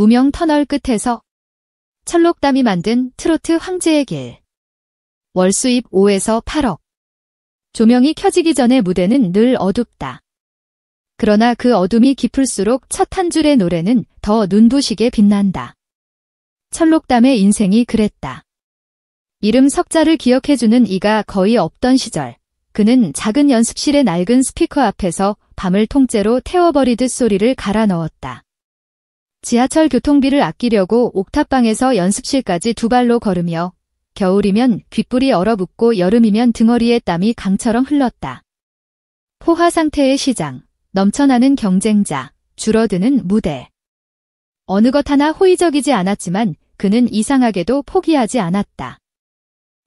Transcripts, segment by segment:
무명 터널 끝에서 철록담이 만든 트로트 황제의 길. 월수입 5에서 8억. 조명이 켜지기 전에 무대는 늘 어둡다. 그러나 그 어둠이 깊을수록 첫 한 줄의 노래는 더 눈부시게 빛난다. 철록담의 인생이 그랬다. 이름 석자를 기억해주는 이가 거의 없던 시절, 그는 작은 연습실의 낡은 스피커 앞에서 밤을 통째로 태워버리듯 소리를 갈아 넣었다. 지하철 교통비를 아끼려고 옥탑방에서 연습실까지 두 발로 걸으며 겨울이면 귓불이 얼어붙고 여름이면 등허리에 땀이 강처럼 흘렀다. 포화 상태의 시장, 넘쳐나는 경쟁자, 줄어드는 무대. 어느 것 하나 호의적이지 않았지만 그는 이상하게도 포기하지 않았다.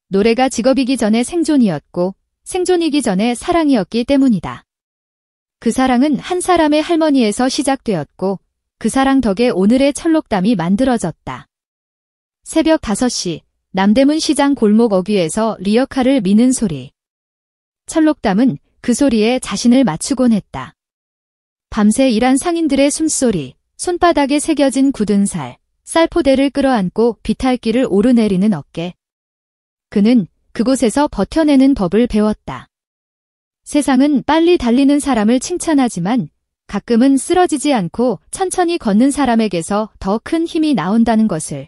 노래가 직업이기 전에 생존이었고 생존이기 전에 사랑이었기 때문이다. 그 사랑은 한 사람의 할머니에서 시작되었고 그 사랑 덕에 오늘의 철록담이 만들어졌다. 새벽 5시 남대문 시장 골목 어귀에서 리어카를 미는 소리. 철록담은 그 소리에 자신을 맞추곤 했다. 밤새 일한 상인들의 숨소리, 손바닥에 새겨진 굳은 살, 쌀포대를 끌어안고 비탈길을 오르내리는 어깨. 그는 그곳에서 버텨내는 법을 배웠다. 세상은 빨리 달리는 사람을 칭찬하지만 가끔은 쓰러지지 않고 천천히 걷는 사람에게서 더 큰 힘이 나온다는 것을.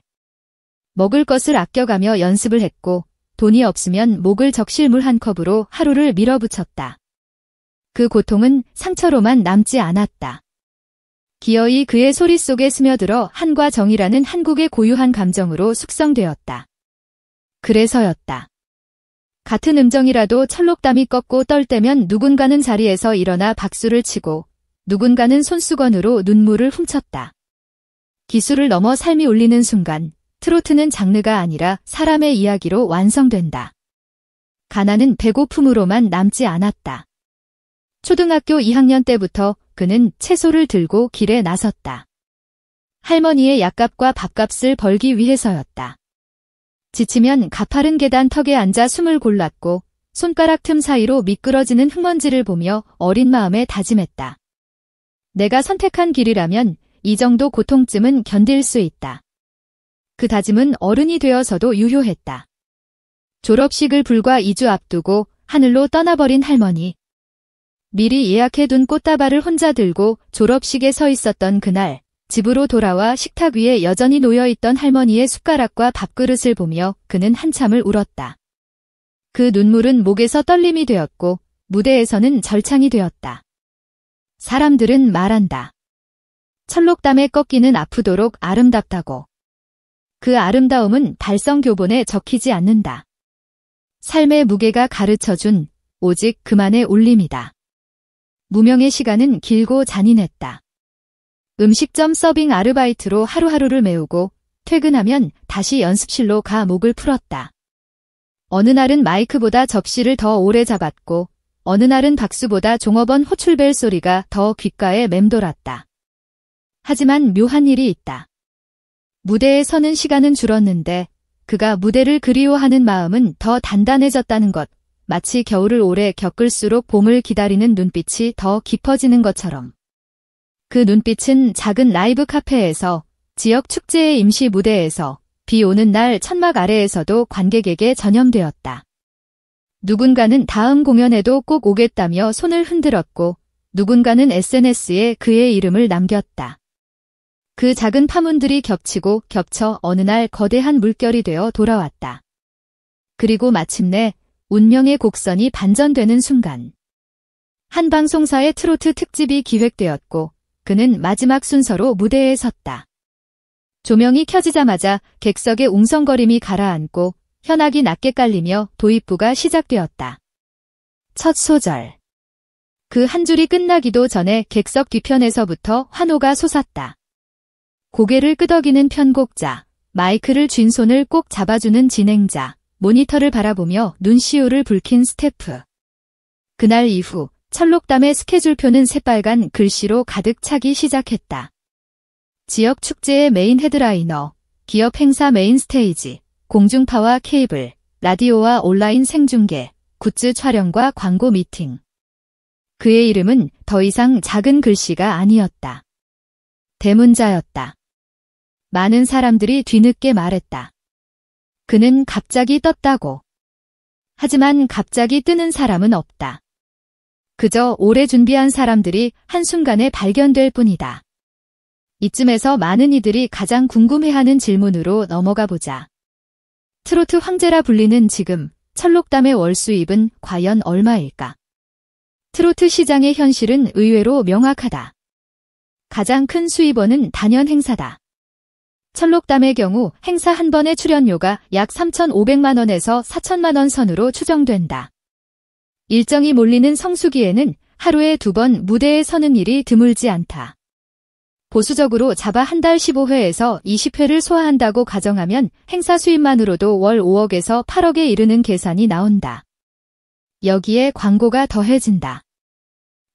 먹을 것을 아껴가며 연습을 했고 돈이 없으면 목을 적실 물 한 컵으로 하루를 밀어붙였다. 그 고통은 상처로만 남지 않았다. 기어이 그의 소리 속에 스며들어 한과 정이라는 한국의 고유한 감정으로 숙성되었다. 그래서였다. 같은 음정이라도 철록담이 꺾고 떨 때면 누군가는 자리에서 일어나 박수를 치고 누군가는 손수건으로 눈물을 훔쳤다. 기술을 넘어 삶이 울리는 순간 트로트는 장르가 아니라 사람의 이야기로 완성된다. 가난은 배고픔으로만 남지 않았다. 초등학교 2학년 때부터 그는 채소를 들고 길에 나섰다. 할머니의 약값과 밥값을 벌기 위해서였다. 지치면 가파른 계단 턱에 앉아 숨을 골랐고 손가락 틈 사이로 미끄러지는 흙먼지를 보며 어린 마음에 다짐했다. 내가 선택한 길이라면 이 정도 고통쯤은 견딜 수 있다. 그 다짐은 어른이 되어서도 유효했다. 졸업식을 불과 2주 앞두고 하늘로 떠나버린 할머니. 미리 예약해둔 꽃다발을 혼자 들고 졸업식에 서 있었던 그날, 집으로 돌아와 식탁 위에 여전히 놓여있던 할머니의 숟가락과 밥그릇을 보며 그는 한참을 울었다. 그 눈물은 목에서 떨림이 되었고 무대에서는 절창이 되었다. 사람들은 말한다. 철록담의 꺾기는 아프도록 아름답다고. 그 아름다움은 달성교본에 적히지 않는다. 삶의 무게가 가르쳐준 오직 그만의 울림이다. 무명의 시간은 길고 잔인했다. 음식점 서빙 아르바이트로 하루하루를 메우고 퇴근하면 다시 연습실로 가 목을 풀었다. 어느 날은 마이크보다 접시를 더 오래 잡았고 어느 날은 박수보다 종업원 호출벨 소리가 더 귓가에 맴돌았다. 하지만 묘한 일이 있다. 무대에 서는 시간은 줄었는데 그가 무대를 그리워하는 마음은 더 단단해졌다는 것. 마치 겨울을 오래 겪을수록 봄을 기다리는 눈빛이 더 깊어지는 것처럼. 그 눈빛은 작은 라이브 카페에서, 지역 축제의 임시 무대에서, 비 오는 날 천막 아래에서도 관객에게 전염되었다. 누군가는 다음 공연에도 꼭 오겠다며 손을 흔들었고 누군가는 SNS에 그의 이름을 남겼다. 그 작은 파문들이 겹치고 겹쳐 어느 날 거대한 물결이 되어 돌아왔다. 그리고 마침내 운명의 곡선이 반전되는 순간. 한 방송사의 트로트 특집이 기획되었고 그는 마지막 순서로 무대에 섰다. 조명이 켜지자마자 객석의 웅성거림이 가라앉고 현악이 낮게 깔리며 도입부가 시작되었다. 첫 소절. 그 한 줄이 끝나기도 전에 객석 뒤편에서부터 환호가 솟았다. 고개를 끄덕이는 편곡자, 마이크를 쥔 손을 꼭 잡아주는 진행자, 모니터를 바라보며 눈시울을 붉힌 스태프. 그날 이후 철록담의 스케줄표는 새빨간 글씨로 가득 차기 시작했다. 지역 축제의 메인 헤드라이너, 기업 행사 메인 스테이지, 공중파와 케이블, 라디오와 온라인 생중계, 굿즈 촬영과 광고 미팅. 그의 이름은 더 이상 작은 글씨가 아니었다. 대문자였다. 많은 사람들이 뒤늦게 말했다. 그는 갑자기 떴다고. 하지만 갑자기 뜨는 사람은 없다. 그저 오래 준비한 사람들이 한순간에 발견될 뿐이다. 이쯤에서 많은 이들이 가장 궁금해하는 질문으로 넘어가 보자. 트로트 황제라 불리는 지금 철록담의 월 수입은 과연 얼마일까? 트로트 시장의 현실은 의외로 명확하다. 가장 큰 수입원은 단연 행사다. 철록담의 경우 행사 한 번의 출연료가 약 3,500만 원에서 4천만 원 선으로 추정된다. 일정이 몰리는 성수기에는 하루에 2번 무대에 서는 일이 드물지 않다. 보수적으로 잡아 한 달 15회에서 20회를 소화한다고 가정하면 행사 수입만으로도 월 5억에서 8억에 이르는 계산이 나온다. 여기에 광고가 더해진다.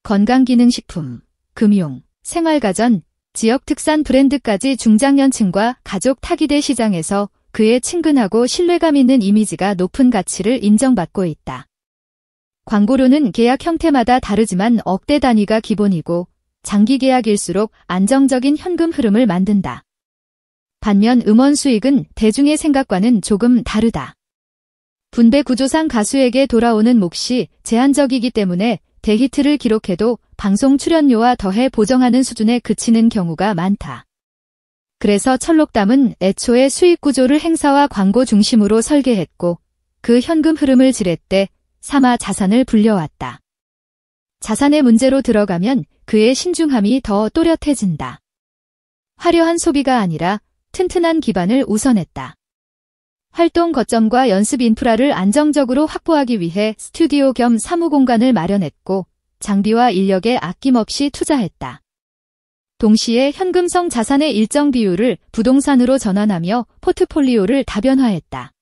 건강기능식품, 금융, 생활가전, 지역 특산 브랜드까지 중장년층과 가족 타깃의 시장에서 그의 친근하고 신뢰감 있는 이미지가 높은 가치를 인정받고 있다. 광고료는 계약 형태마다 다르지만 억대 단위가 기본이고 장기 계약일수록 안정적인 현금 흐름을 만든다. 반면 음원 수익은 대중의 생각과는 조금 다르다. 분배 구조상 가수에게 돌아오는 몫이 제한적이기 때문에 대히트를 기록해도 방송 출연료와 더해 보정하는 수준에 그치는 경우가 많다. 그래서 철록담은 애초에 수익 구조를 행사와 광고 중심으로 설계했고 그 현금 흐름을 지렛대 삼아 자산을 불려왔다. 자산의 문제로 들어가면 그의 신중함이 더 또렷해진다. 화려한 소비가 아니라 튼튼한 기반을 우선했다. 활동 거점과 연습 인프라를 안정적으로 확보하기 위해 스튜디오 겸 사무 공간을 마련했고 장비와 인력에 아낌없이 투자했다. 동시에 현금성 자산의 일정 비율을 부동산으로 전환하며 포트폴리오를 다변화했다.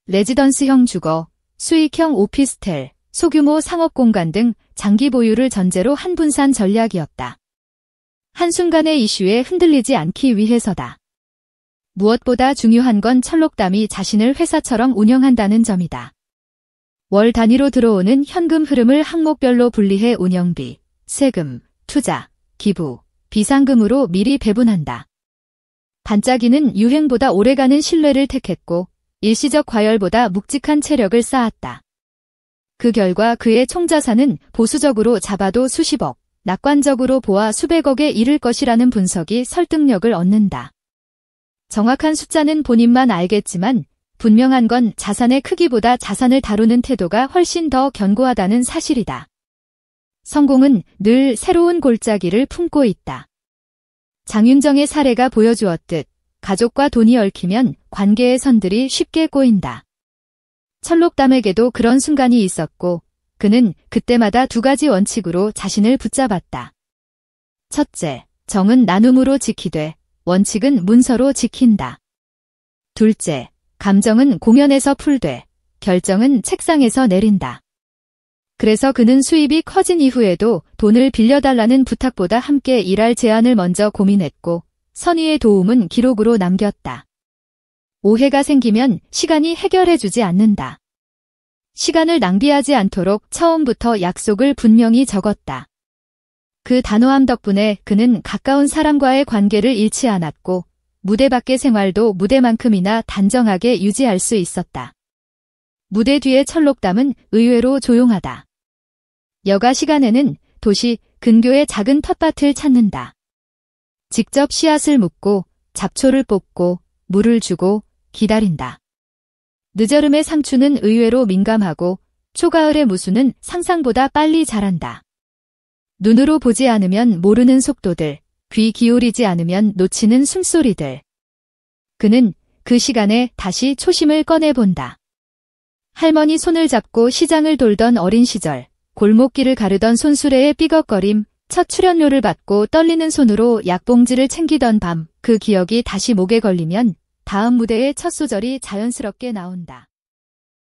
레지던스형 주거, 수익형 오피스텔, 소규모 상업공간 등 장기 보유를 전제로 한 분산 전략이었다. 한순간의 이슈에 흔들리지 않기 위해서다. 무엇보다 중요한 건 철록담이 자신을 회사처럼 운영한다는 점이다. 월 단위로 들어오는 현금 흐름을 항목별로 분리해 운영비, 세금, 투자, 기부, 비상금으로 미리 배분한다. 반짝이는 유행보다 오래가는 신뢰를 택했고 일시적 과열보다 묵직한 체력을 쌓았다. 그 결과 그의 총자산은 보수적으로 잡아도 수십억, 낙관적으로 보아 수백억에 이를 것이라는 분석이 설득력을 얻는다. 정확한 숫자는 본인만 알겠지만 분명한 건 자산의 크기보다 자산을 다루는 태도가 훨씬 더 견고하다는 사실이다. 성공은 늘 새로운 골짜기를 품고 있다. 장윤정의 사례가 보여주었듯 가족과 돈이 얽히면 관계의 선들이 쉽게 꼬인다. 철록담에게도 그런 순간이 있었고 그는 그때마다 2가지 원칙으로 자신을 붙잡았다. 첫째, 정은 나눔으로 지키되 원칙은 문서로 지킨다. 둘째, 감정은 공연에서 풀되 결정은 책상에서 내린다. 그래서 그는 수입이 커진 이후에도 돈을 빌려달라는 부탁보다 함께 일할 제안을 먼저 고민했고 선의의 도움은 기록으로 남겼다. 오해가 생기면 시간이 해결해주지 않는다. 시간을 낭비하지 않도록 처음부터 약속을 분명히 적었다. 그 단호함 덕분에 그는 가까운 사람과의 관계를 잃지 않았고 무대 밖의 생활도 무대만큼이나 단정하게 유지할 수 있었다. 무대 뒤의 철록담은 의외로 조용하다. 여가 시간에는 도시 근교의 작은 텃밭을 찾는다. 직접 씨앗을 묻고 잡초를 뽑고 물을 주고 기다린다. 늦여름의 상추는 의외로 민감하고 초가을의 무수는 상상보다 빨리 자란다. 눈으로 보지 않으면 모르는 속도들, 귀 기울이지 않으면 놓치는 숨소리들. 그는 그 시간에 다시 초심을 꺼내본다. 할머니 손을 잡고 시장을 돌던 어린 시절, 골목길을 가르던 손수레의 삐걱거림, 첫 출연료를 받고 떨리는 손으로 약봉지를 챙기던 밤, 그 기억이 다시 목에 걸리면 다음 무대의 첫 소절이 자연스럽게 나온다.